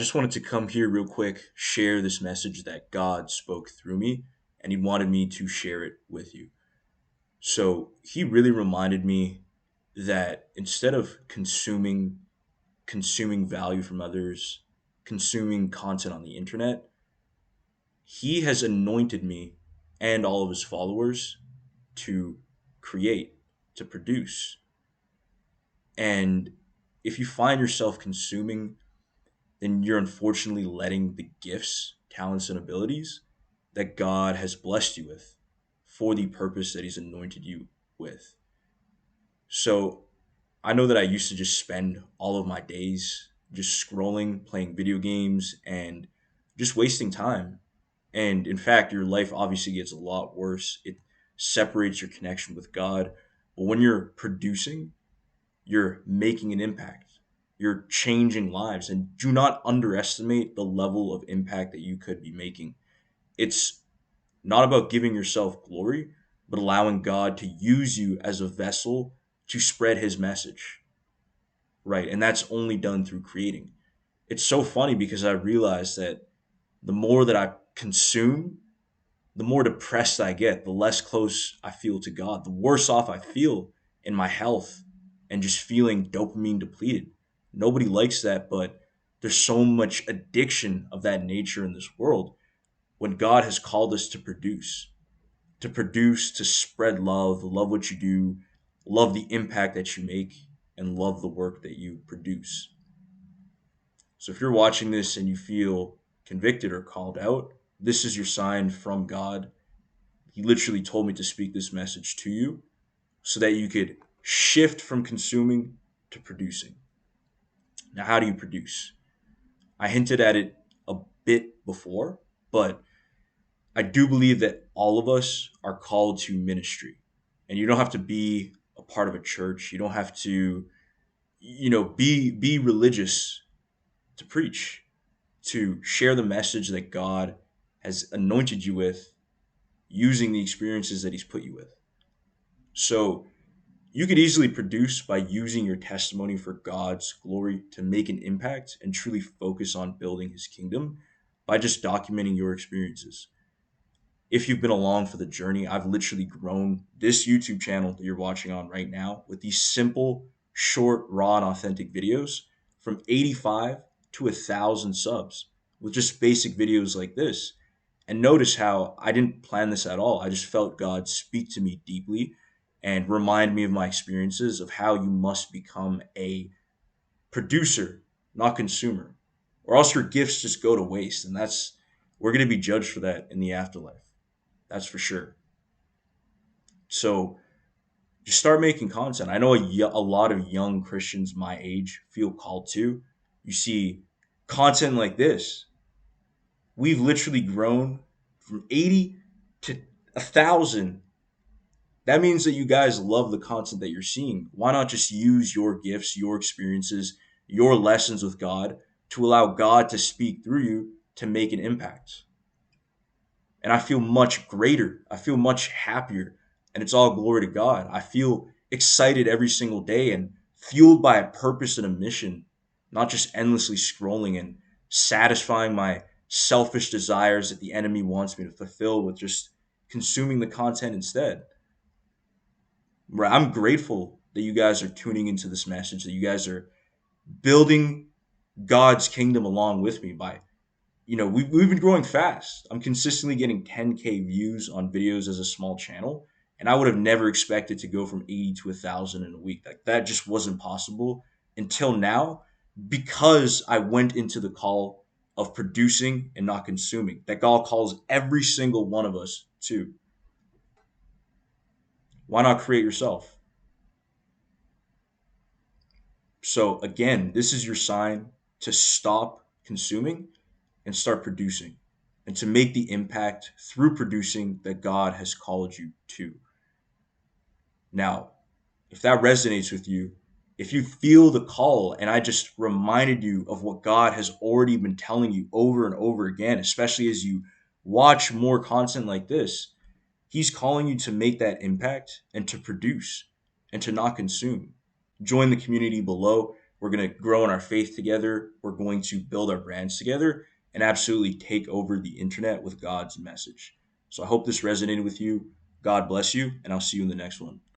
Just wanted to come here real quick, share this message that God spoke through me, and He wanted me to share it with you. So He really reminded me that instead of consuming value from others, consuming content on the internet, He has anointed me and all of His followers to create, to produce. And if you find yourself consuming, then you're unfortunately letting the gifts, talents, and abilities that God has blessed you with for the purpose that He's anointed you with. So I know that I used to just spend all of my days just scrolling, playing video games, and just wasting time. And in fact, your life obviously gets a lot worse. It separates your connection with God. But when you're producing, you're making an impact. You're changing lives. And do not underestimate the level of impact that you could be making. It's not about giving yourself glory, but allowing God to use you as a vessel to spread His message. Right. And that's only done through creating. It's so funny because I realize that the more that I consume, the more depressed I get, the less close I feel to God, the worse off I feel in my health and just feeling dopamine depleted. Nobody likes that, but there's so much addiction of that nature in this world when God has called us to produce, to spread love, love what you do, love the impact that you make, and love the work that you produce. So if you're watching this and you feel convicted or called out, this is your sign from God. He literally told me to speak this message to you so that you could shift from consuming to producing. Now, how do you produce? I hinted at it a bit before, but I do believe that all of us are called to ministry. And you don't have to be a part of a church. You don't have to, be religious to preach, to share the message that God has anointed you with using the experiences that He's put you with. So you could easily produce by using your testimony for God's glory to make an impact and truly focus on building His kingdom by just documenting your experiences. If you've been along for the journey, I've literally grown this YouTube channel that you're watching on right now with these simple, short, raw, and authentic videos from 85 to 1,000 subs with just basic videos like this. And notice how I didn't plan this at all. I just felt God speak to me deeply and remind me of my experiences of how you must become a producer, not consumer, or else your gifts just go to waste. And we're going to be judged for that in the afterlife. That's for sure. So just start making content. I know a lot of young Christians my age feel called to. You see content like this. We've literally grown from 80 to 1,000. That means that you guys love the content that you're seeing. Why not just use your gifts, your experiences, your lessons with God to allow God to speak through you to make an impact? And I feel much greater. I feel much happier. And it's all glory to God. I feel excited every single day and fueled by a purpose and a mission, not just endlessly scrolling and satisfying my selfish desires that the enemy wants me to fulfill with just consuming the content instead. Right, I'm grateful that you guys are tuning into this message, that you guys are building God's kingdom along with me by we've been growing fast. I'm consistently getting 10K views on videos as a small channel, and I would have never expected to go from 80 to 1,000 in a week. Like that just wasn't possible until now because I went into the call of producing and not consuming. That God calls every single one of us to. Why not create yourself? So again, this is your sign to stop consuming and start producing and to make the impact through producing that God has called you to. Now, if that resonates with you, if you feel the call and I just reminded you of what God has already been telling you over and over again, especially as you watch more content like this, He's calling you to make that impact and to produce and to not consume. Join the community below. We're going to grow in our faith together. We're going to build our brands together and absolutely take over the internet with God's message. So I hope this resonated with you. God bless you, and I'll see you in the next one.